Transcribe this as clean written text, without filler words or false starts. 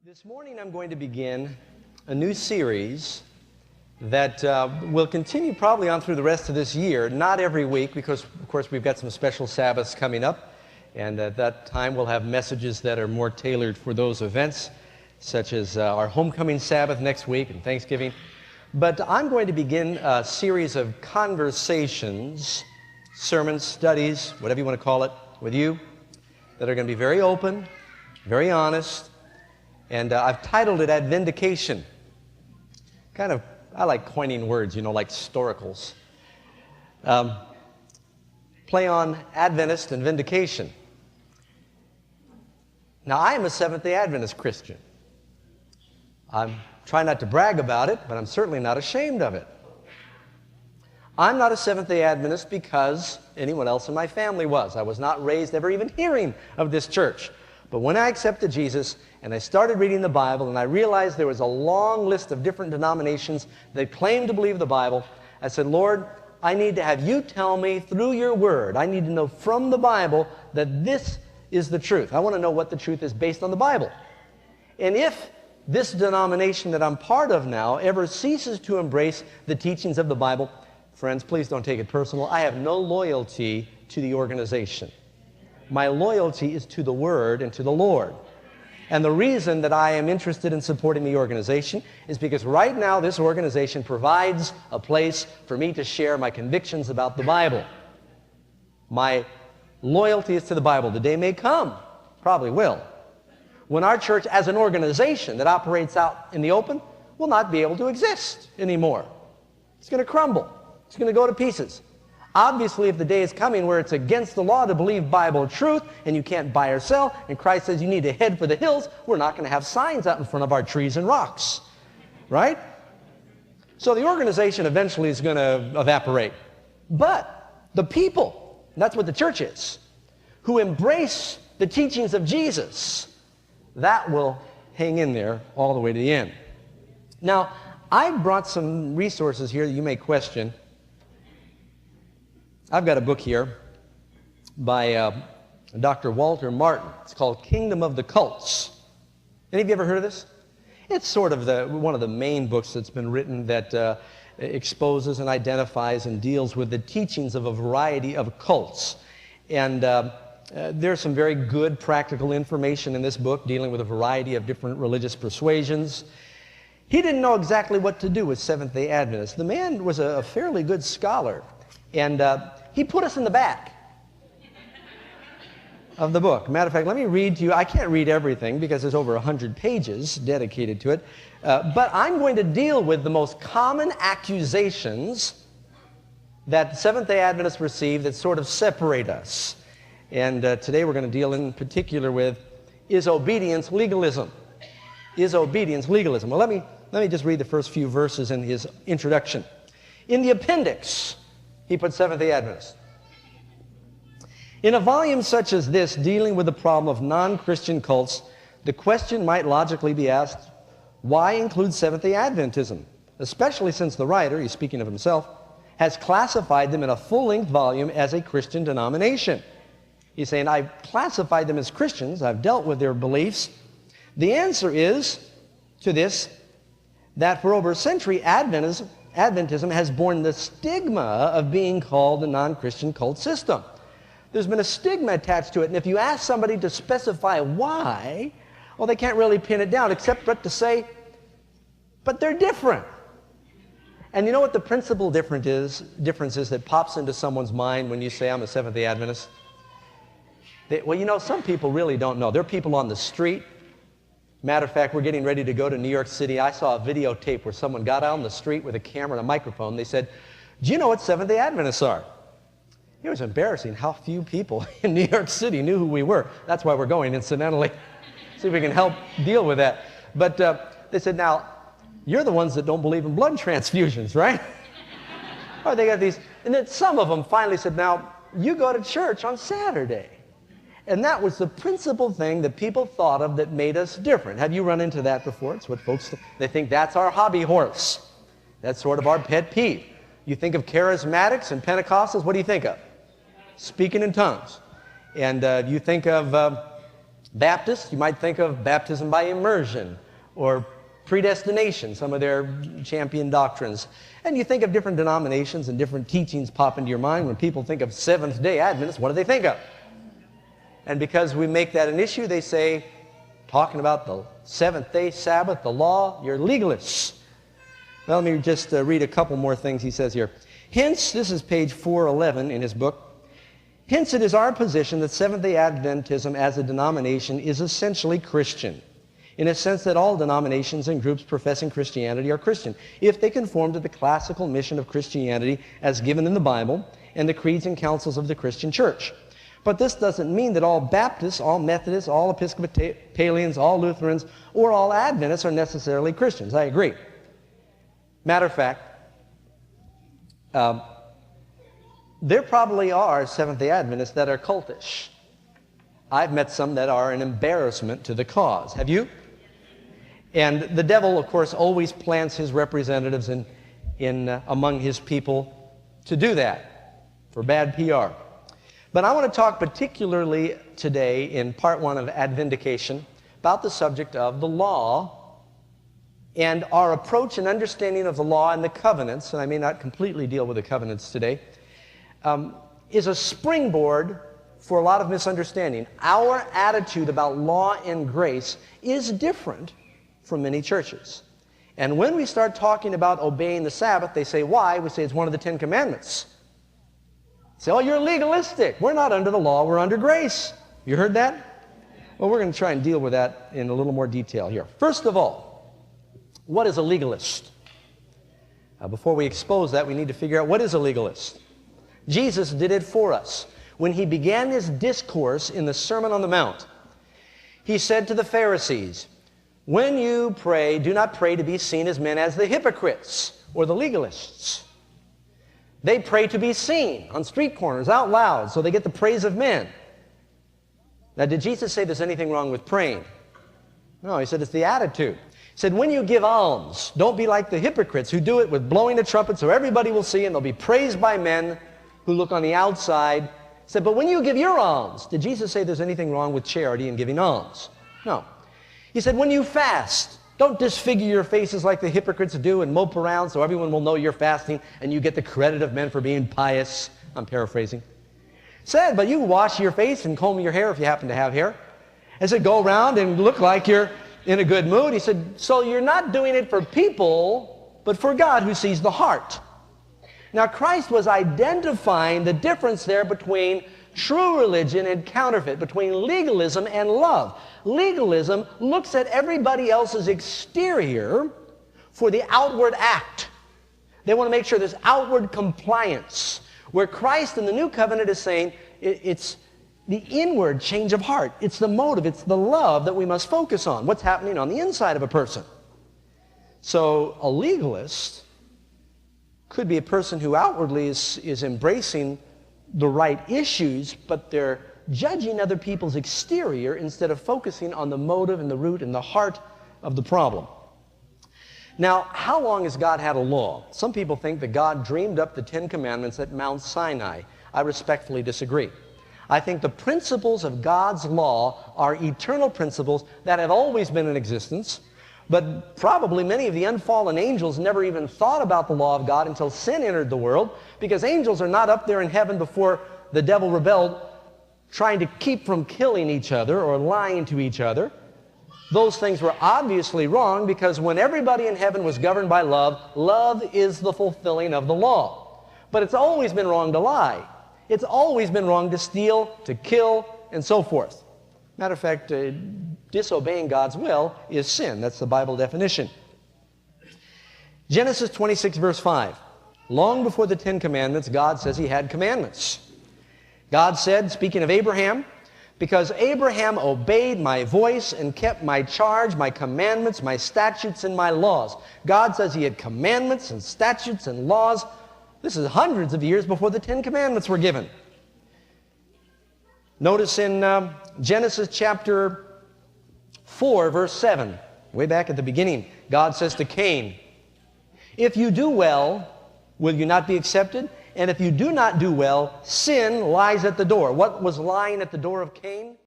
This morning I'm going to begin a new series that will continue probably on through the rest of this year, not every week because, of course, we've got some special Sabbaths coming up, and at that time we'll have messages that are more tailored for those events, such as our homecoming Sabbath next week and Thanksgiving. But I'm going to begin a series of conversations, sermons, studies, whatever you want to call it, with you, that are going to be very open, very honest. And I've titled it Advindication. I like coining words, like storicals. Play on Adventist and vindication. Now, I am a Seventh-day Adventist Christian. I'm trying not to brag about it, but I'm certainly not ashamed of it. I'm not a Seventh-day Adventist because anyone else in my family was. I was not raised ever even hearing of this church. But when I accepted Jesus and I started reading the Bible and I realized there was a long list of different denominations that claimed to believe the Bible, I said, Lord, I need to have you tell me through your word. I need to know from the Bible that this is the truth. I want to know what the truth is based on the Bible. And if this denomination that I'm part of now ever ceases to embrace the teachings of the Bible, friends, please don't take it personal. I have no loyalty to the organization. My loyalty is to the Word and to the Lord. And the reason that I am interested in supporting the organization is because right now this organization provides a place for me to share my convictions about the Bible. My loyalty is to the Bible. The day may come, probably will, when our church as an organization that operates out in the open will not be able to exist anymore. It's going to crumble. It's going to go to pieces. Obviously, if the day is coming where it's against the law to believe Bible truth and you can't buy or sell, and Christ says you need to head for the hills, we're not going to have signs out in front of our trees and rocks, right? So the organization eventually is going to evaporate. But the people, that's what the church is, who embrace the teachings of Jesus, that will hang in there all the way to the end. Now, I've brought some resources here that you may question. I've got a book here by Dr. Walter Martin. It's called Kingdom of the Cults. Any of you ever heard of this? It's sort of one of the main books that's been written that exposes and identifies and deals with the teachings of a variety of cults. And there's some very good practical information in this book dealing with a variety of different religious persuasions. He didn't know exactly what to do with Seventh-day Adventists. The man was a fairly good scholar. And he put us in the back of the book. Matter of fact, let me read to you. I can't read everything because there's over 100 pages dedicated to it. But I'm going to deal with the most common accusations that Seventh-day Adventists receive that sort of separate us. And today we're going to deal in particular with, is obedience legalism? Is obedience legalism? Well, let me just read the first few verses in his introduction. In the appendix, he put Seventh-day Adventists. In a volume such as this, dealing with the problem of non-Christian cults, the question might logically be asked, why include Seventh-day Adventism? Especially since the writer, he's speaking of himself, has classified them in a full-length volume as a Christian denomination. He's saying, I've classified them as Christians, I've dealt with their beliefs. The answer is, to this, that for over a century, Adventism has borne the stigma of being called a non-Christian cult system. There's been a stigma attached to it, and if you ask somebody to specify why, well, they can't really pin it down except to say, but they're different. And you know what the principal difference is that pops into someone's mind when you say, I'm a Seventh-day Adventist? Some people really don't know. There are people on the street. Matter of fact, we're getting ready to go to New York City. I saw a videotape where someone got out on the street with a camera and a microphone. They said, do you know what Seventh-day Adventists are? It was embarrassing how few people in New York City knew who we were. That's why we're going, incidentally. See if we can help deal with that. But they said, now, you're the ones that don't believe in blood transfusions, right? Or they got these. And then some of them finally said, now, you go to church on Saturday. And that was the principal thing that people thought of that made us different. Have you run into that before? It's what folks, they think that's our hobby horse. That's sort of our pet peeve. You think of charismatics and Pentecostals, what do you think of? Speaking in tongues. And you think of Baptists, you might think of baptism by immersion or predestination, some of their champion doctrines. And you think of different denominations and different teachings pop into your mind. When people think of Seventh-day Adventists, what do they think of? And because we make that an issue, they say, talking about the seventh-day Sabbath, the law, you're legalists. Well, let me just read a couple more things he says here. Hence, this is page 411 in his book. Hence, it is our position that Seventh-day Adventism as a denomination is essentially Christian, in a sense that all denominations and groups professing Christianity are Christian, if they conform to the classical mission of Christianity as given in the Bible and the creeds and councils of the Christian church. But this doesn't mean that all Baptists, all Methodists, all Episcopalians, all Lutherans, or all Adventists are necessarily Christians. I agree. Matter of fact, there probably are Seventh-day Adventists that are cultish. I've met some that are an embarrassment to the cause. Have you? And the devil, of course, always plants his representatives among his people to do that, for bad PR. But I want to talk particularly today in part one of Advindication about the subject of the law and our approach and understanding of the law and the covenants, and I may not completely deal with the covenants today, is a springboard for a lot of misunderstanding. Our attitude about law and grace is different from many churches. And when we start talking about obeying the Sabbath, they say, why? We say it's one of the 10 Commandments. Say, oh, you're legalistic. We're not under the law, we're under grace. You heard that? Well, we're going to try and deal with that in a little more detail here. First of all, what is a legalist? Before we expose that, we need to figure out what is a legalist. Jesus did it for us. When he began his discourse in the Sermon on the Mount, he said to the Pharisees, when you pray, do not pray to be seen as men as the hypocrites or the legalists. They pray to be seen on street corners, out loud, so they get the praise of men. Now, did Jesus say there's anything wrong with praying? No, he said it's the attitude. He said, when you give alms, don't be like the hypocrites who do it with blowing a trumpet so everybody will see and they'll be praised by men who look on the outside. He said, but when you give your alms, did Jesus say there's anything wrong with charity and giving alms? No. He said, when you fast, don't disfigure your faces like the hypocrites do and mope around so everyone will know you're fasting and you get the credit of men for being pious. I'm paraphrasing. Said, but you wash your face and comb your hair if you happen to have hair. And said, go around and look like you're in a good mood. He said, so you're not doing it for people, but for God who sees the heart. Now, Christ was identifying the difference there between true religion and counterfeit, between legalism and love. Legalism looks at everybody else's exterior for the outward act. They want to make sure there's outward compliance. Where Christ in the New Covenant is saying it's the inward change of heart. It's the motive, it's the love that we must focus on. What's happening on the inside of a person. So a legalist could be a person who outwardly is embracing the right issues, but they're judging other people's exterior instead of focusing on the motive and the root and the heart of the problem. Now, how long has God had a law? Some people think that God dreamed up the 10 Commandments at Mount Sinai. I respectfully disagree. I think the principles of God's law are eternal principles that have always been in existence, but probably many of the unfallen angels never even thought about the law of God until sin entered the world, because angels are not up there in heaven before the devil rebelled trying to keep from killing each other or lying to each other. Those things were obviously wrong, because when everybody in heaven was governed by love, love is the fulfilling of the law. But it's always been wrong to lie. It's always been wrong to steal, to kill, and so forth. Matter of fact, disobeying God's will is sin. That's the Bible definition. Genesis 26, verse 5. Long before the 10 Commandments, God says he had commandments. God said, speaking of Abraham, because Abraham obeyed my voice and kept my charge, my commandments, my statutes, and my laws. God says he had commandments and statutes and laws. This is hundreds of years before the 10 Commandments were given. Notice in Genesis chapter 4, verse 7, way back at the beginning, God says to Cain, if you do well, will you not be accepted? And if you do not do well, sin lies at the door. What was lying at the door of Cain?